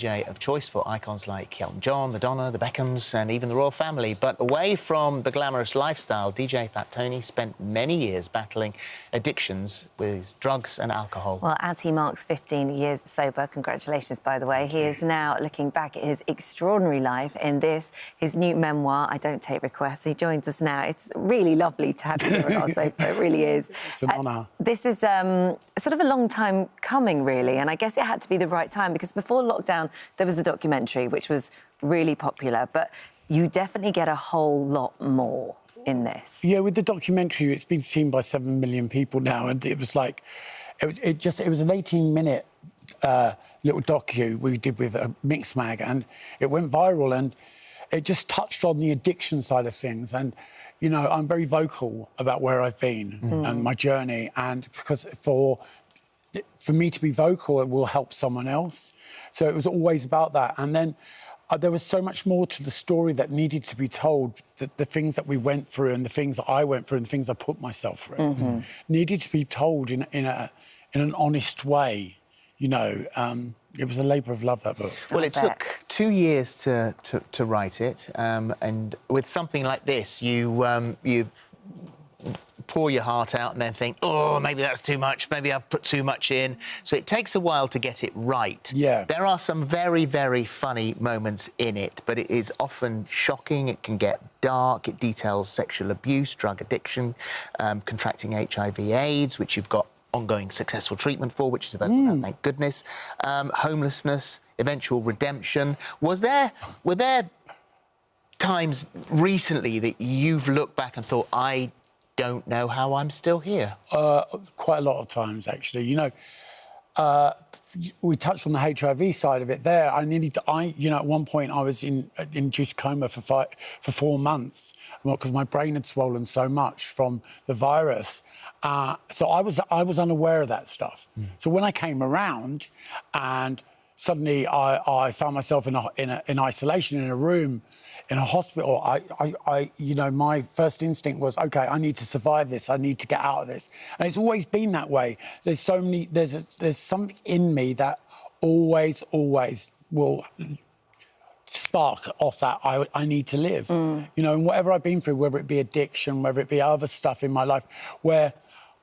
DJ of choice for icons like Elton John, Madonna, the Beckhams and even the royal family. But away from the glamorous lifestyle, DJ Fat Tony spent many years battling addictions with drugs and alcohol. Well, as he marks 15 years sober, congratulations, by the way, he is now looking back at his extraordinary life in this, his new memoir, I Don't Take Requests. He joins us now. It's really lovely to have you here on our sofa. It really is. It's an honour. This is sort of a long time coming, really, and I guess it had to be the right time because before lockdown there was a documentary which was really popular, but you definitely get a whole lot more in this. Yeah, with the documentary, it's been seen by 7 million people now, and it was like, it was an 18-minute little docu we did with a Mix Mag, and it went viral, and it just touched on the addiction side of things. And you know, I'm very vocal about where I've been and my journey, and because for me to be vocal, it will help someone else. So it was always about that. And then there was so much more to the story that needed to be told. The things that we went through and the things that I went through and the things I put myself through needed to be told in an honest way. You know, it was a labour of love, that book. Well, it took 2 years to write it, and with something like this, you pour your heart out and then think, oh, maybe that's too much, maybe I've put too much in. So it takes a while to get it right. Yeah. There are some very, very funny moments in it, but it is often shocking. It can get dark. It details sexual abuse, drug addiction, contracting HIV/AIDS, which you've got ongoing successful treatment for, which is available, thank goodness. Homelessness, eventual redemption. Were there times recently that you've looked back and thought, I don't know how I'm still here? Quite a lot of times, actually. You know, we touched on the HIV side of it there. You know, at one point I was in induced coma for 4 months because my brain had swollen so much from the virus. So I was unaware of that stuff. So when I came around and suddenly I found myself in isolation in a room in a hospital, you know, my first instinct was, OK, I need to survive this. I need to get out of this. And it's always been that way. There's something in me that always will spark off that I need to live. You know, and whatever I've been through, whether it be addiction, whether it be other stuff in my life, where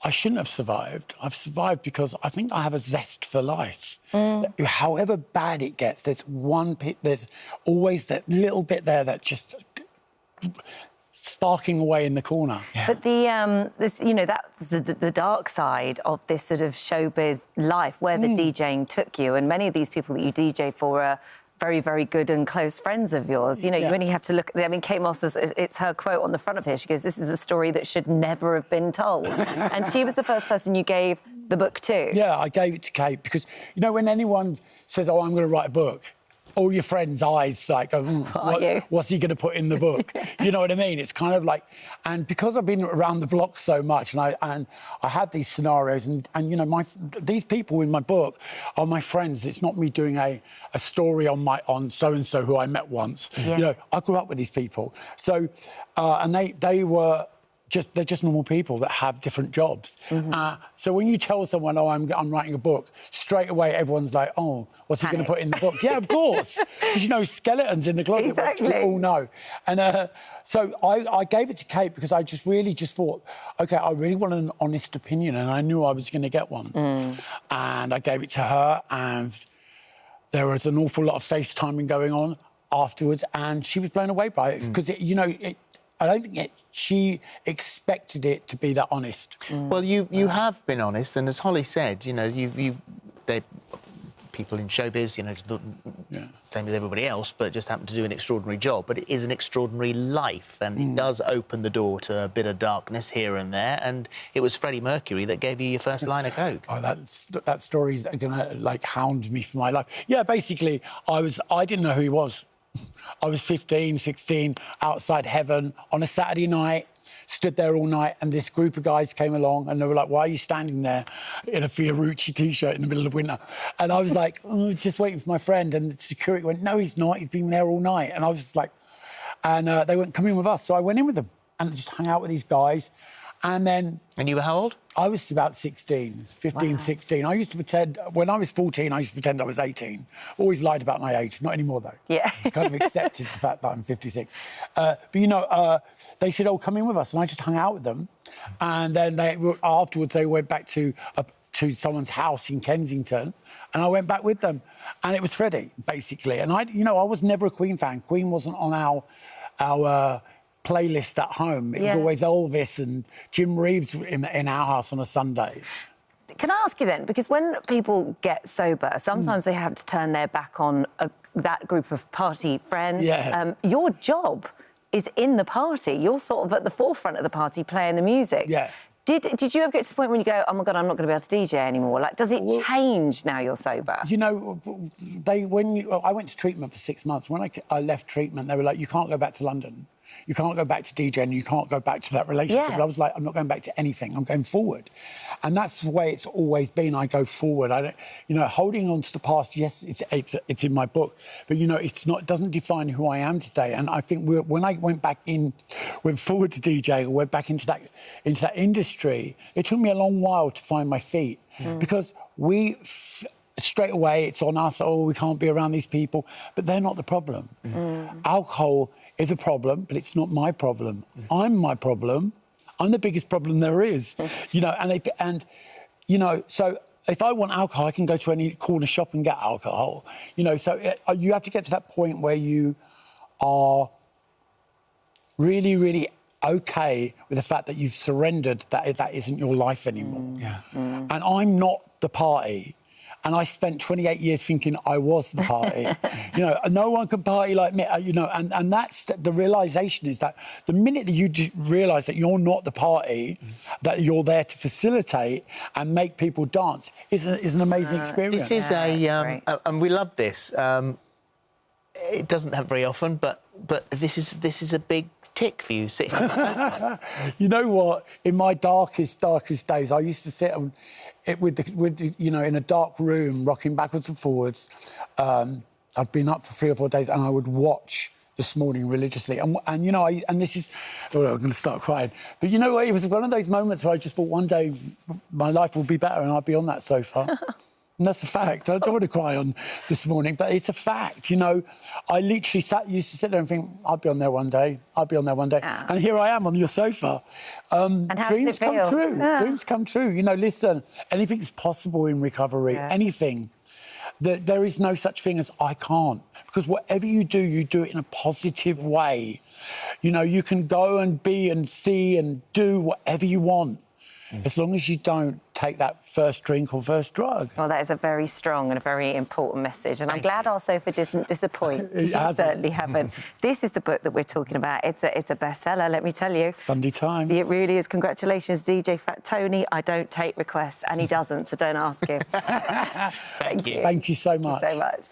I shouldn't have survived. I've survived because I think I have a zest for life. However bad it gets, there's always that little bit there that just sparking away in the corner. Yeah. But this, you know, that's the dark side of this sort of showbiz life, where the DJing took you, and many of these people that you DJ for are very, very good and close friends of yours. You know, you only have to look... I mean, Kate Moss, it's her quote on the front of here. She goes, this is a story that should never have been told. And she was the first person you gave the book to. Yeah, I gave it to Kate because, you know, when anyone says, oh, I'm going to write a book, all your friends' eyes like, what's he going to put in the book? You know what I mean? It's kind of like... And because I've been around the block so much and I have these scenarios and you know, these people in my book are my friends. It's not me doing a story on so-and-so who I met once. Yeah. You know, I grew up with these people. So, and they're just normal people that have different jobs. So when you tell someone, oh, I'm writing a book, straight away everyone's like, oh, what's he going to put in the book? Yeah, of course. Because, you know, skeletons in the closet, exactly. Which we all know. And so I gave it to Kate because I really thought, OK, I really wanted an honest opinion and I knew I was going to get one. And I gave it to her and there was an awful lot of FaceTiming going on afterwards and she was blown away by it because, you know, I don't think she expected it to be that honest. Well, you have been honest, and as Holly said, you know, people in showbiz, you know, same as everybody else, but just happen to do an extraordinary job. But it is an extraordinary life, and it does open the door to a bit of darkness here and there. And it was Freddie Mercury that gave you your first line of coke. Oh, that story's gonna like hound me for my life. Yeah, basically, I didn't know who he was. I was 15, 16, outside Heaven on a Saturday night, stood there all night, and this group of guys came along and they were like, why are you standing there in a Fiorucci T-shirt in the middle of winter? And I was like, oh, just waiting for my friend. And the security went, no, he's not. He's been there all night. And I was just like... And they went, come in with us. So I went in with them and just hung out with these guys. And then... And you were how old? I was about 16, 15, 16. I used to pretend... When I was 14, I used to pretend I was 18. Always lied about my age. Not anymore, though. Yeah. Kind of accepted the fact that I'm 56. But, you know, they said, oh, come in with us. And I just hung out with them. And then afterwards, they went back to someone's house in Kensington, and I went back with them. And it was Freddie, basically. And I was never a Queen fan. Queen wasn't on our playlist at home. It was always Elvis and Jim Reeves in our house on a Sunday. Can I ask you then, because when people get sober, sometimes they have to turn their back on that group of party friends. Yeah. Your job is in the party. You're sort of at the forefront of the party playing the music. Yeah. Did you ever get to the point when you go, oh my God, I'm not going to be able to DJ anymore? Like, does it change now you're sober? You know, I went to treatment for 6 months. When I left treatment, they were like, you can't go back to London. You can't go back to DJing. You can't go back to that relationship. Yeah. But I was like, I'm not going back to anything. I'm going forward. And that's the way it's always been. I go forward. I don't, you know, holding on to the past, yes, it's in my book. But, you know, it doesn't define who I am today. And I think when I went forward to DJing, went back into that industry, it took me a long while to find my feet. Because straight away, it's on us, oh, we can't be around these people. But they're not the problem. Alcohol is a problem, but it's not my problem. I'm my problem. I'm the biggest problem there is. You know, and you know, so if I want alcohol, I can go to any corner shop and get alcohol. You know, so you have to get to that point where you are really, really okay with the fact that you've surrendered, that isn't your life anymore. And I'm not the party. And I spent 28 years thinking I was the party. You know, no one can party like me, you know, and that's the realisation is that the minute that you realise that you're not the party, that you're there to facilitate and make people dance is an amazing experience. This is and we love this. It doesn't happen very often, but this is a big tick for you sitting on the sofa. You know what? In my darkest days, I used to sit with the you know, in a dark room, rocking backwards and forwards. I'd been up for 3 or 4 days, and I would watch This Morning religiously. And you know, and this is... Oh, I'm going to start crying. But you know what? It was one of those moments where I just thought one day my life will be better and I'll be on that sofa. And that's a fact. I don't want to cry on This Morning, but it's a fact. You know, I literally used to sit there and think, I'll be on there one day. I'll be on there one day. Yeah. And here I am on your sofa. And how dreams does it feel? come true. Yeah. Dreams come true. You know, listen, anything's possible in recovery. Anything. There is no such thing as I can't. Because whatever you do it in a positive way. You know, you can go and be and see and do whatever you want. As long as you don't take that first drink or first drug. Well, that is a very strong and a very important message. And I'm glad our sofa didn't disappoint. You certainly haven't. This is the book that we're talking about. It's a bestseller, let me tell you. Sunday Times. It really is. Congratulations, DJ Fat Tony. I don't take requests, and he doesn't, so don't ask him. Thank you. Thank you so much. Thank you so much.